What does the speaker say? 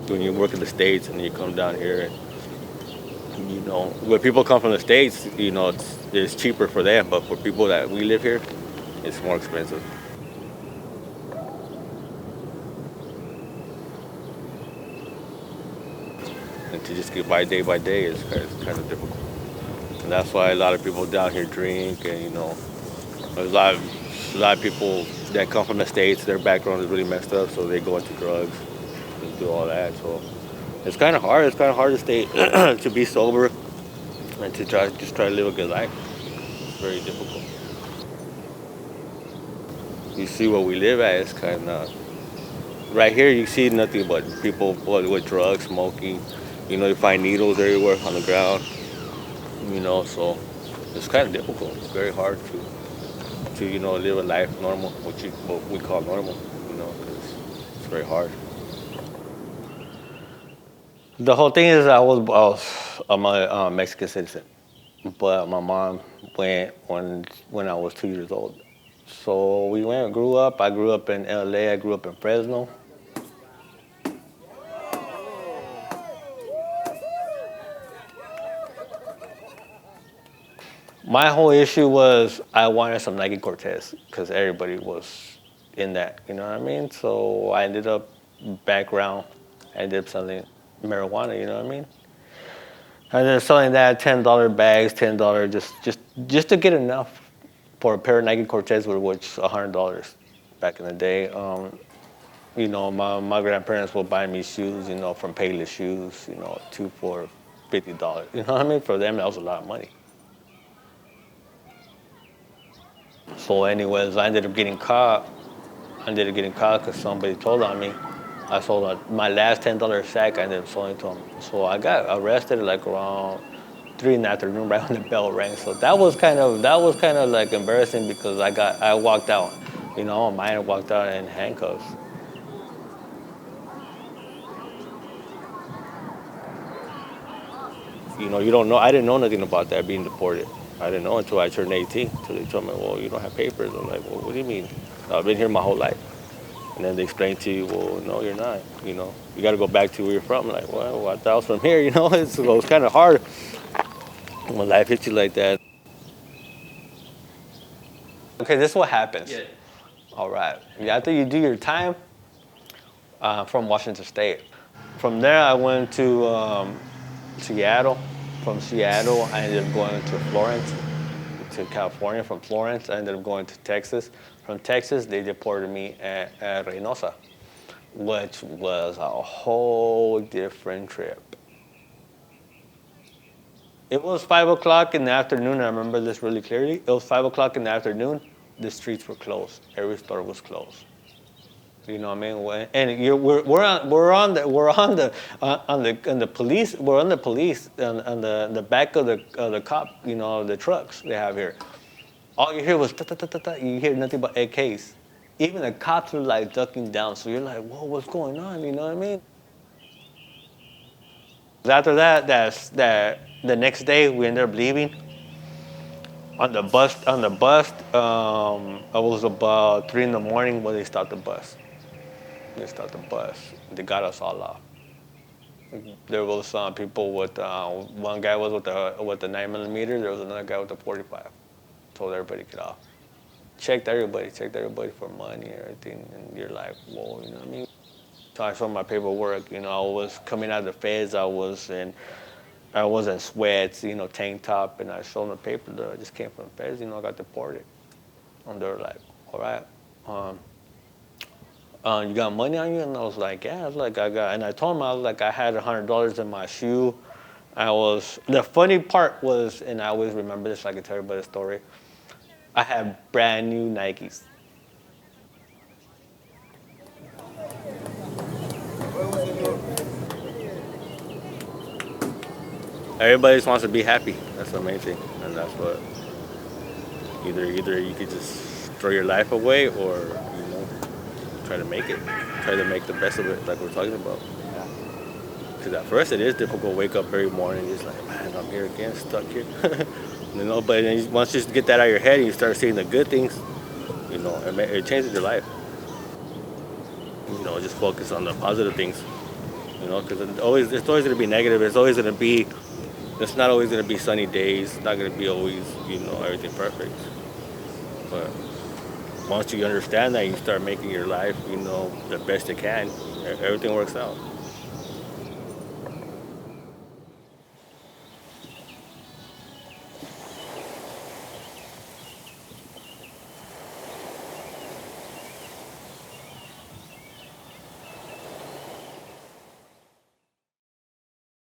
when you work in the States and you come down here, and when people come from the States, it's cheaper for them, but for people that we live here, it's more expensive. And to just get by day is kind of difficult. And that's why a lot of people down here drink, and there's a lot of people that come from the States, their background is really messed up, so they go into drugs and do all that. So it's kind of hard. It's kind of hard to stay to be sober and to try to live a good life. It's very difficult. You see what we live at, it's kind of right here. You see nothing but people with drugs, smoking. You find needles everywhere on the ground. So it's kind of difficult. It's very hard to live a life normal, what we call normal. 'Cause it's very hard. The whole thing is I'm a Mexican citizen, but my mom went when I was 2 years old. So we went, grew up. I grew up in LA. I grew up in Fresno. My whole issue was I wanted some Nike Cortez because everybody was in that. You know what I mean? So I ended up background. I ended up selling marijuana. You know what I mean? I ended up selling that $10 bags, $10 just to get enough for a pair of Nike Cortez, which $100 back in the day. My grandparents would buy me shoes, from Payless Shoes, two for $50. You know what I mean? For them, that was a lot of money. So, anyways, I ended up getting caught. I ended up getting caught because somebody told on me. I sold my last $10 sack. I ended up selling to him. So I got arrested like around 3 in the afternoon, right when the bell rang. So that was kind of like embarrassing because I walked out. Mine walked out in handcuffs. You don't know. I didn't know nothing about that being deported. I didn't know until I turned 18. Until they told me, well, you don't have papers. I'm like, well, what do you mean? I've been here my whole life. And then they explain to you, well, no, you're not. You got to go back to where you're from. Like, well, I thought I was from here. It's kind of hard when life hits you like that. Okay, this is what happens. Yeah. All right. After you do your time from Washington State, from there I went to Seattle. From Seattle, I ended up going to Florence, to California. From Florence, I ended up going to Texas. From Texas, they deported me at Reynosa, which was a whole different trip. It was 5 o'clock in the afternoon. I remember this really clearly. It was 5 o'clock in the afternoon. The streets were closed. Every store was closed. You know what I mean? And we're on the police. We're on the police on the back of the cop. The trucks they have here. All you hear was ta ta ta ta ta. You hear nothing but AKs. Even the cops were like ducking down. So you're like, whoa, what's going on? You know what I mean? After that, the next day we ended up leaving. On the bus, it was about 3 in the morning when they stopped the bus. They stopped the bus. They got us all off. There was some people with one guy was with the 9 millimeter. There was another guy with the 45. Told everybody to get off. Checked everybody for money and everything. And you're like, whoa, you know what I mean? So I saw my paperwork. I was coming out of the feds. I was in sweats, tank top, and I showed them the paper that I just came from the feds. I got deported. And they were like, all right. You got money on you? And I was like, yeah. I was like, and I told him, I was like, I had $100 in my shoe. The funny part was, and I always remember this, so I can tell everybody the story. I had brand new Nikes. Everybody just wants to be happy. That's the main thing. And that's what, either you could just throw your life away or, try to make it. Try to make the best of it like we're talking about. Because at first it is difficult. Wake up every morning, just like, man, I'm here again, stuck here. But then once you get that out of your head and you start seeing the good things, it changes your life. Just focus on the positive things. You know, because it's always going to be negative. It's not always going to be sunny days. It's not going to be always, everything perfect. But once you understand that, you start making your life, the best you can. Everything works out.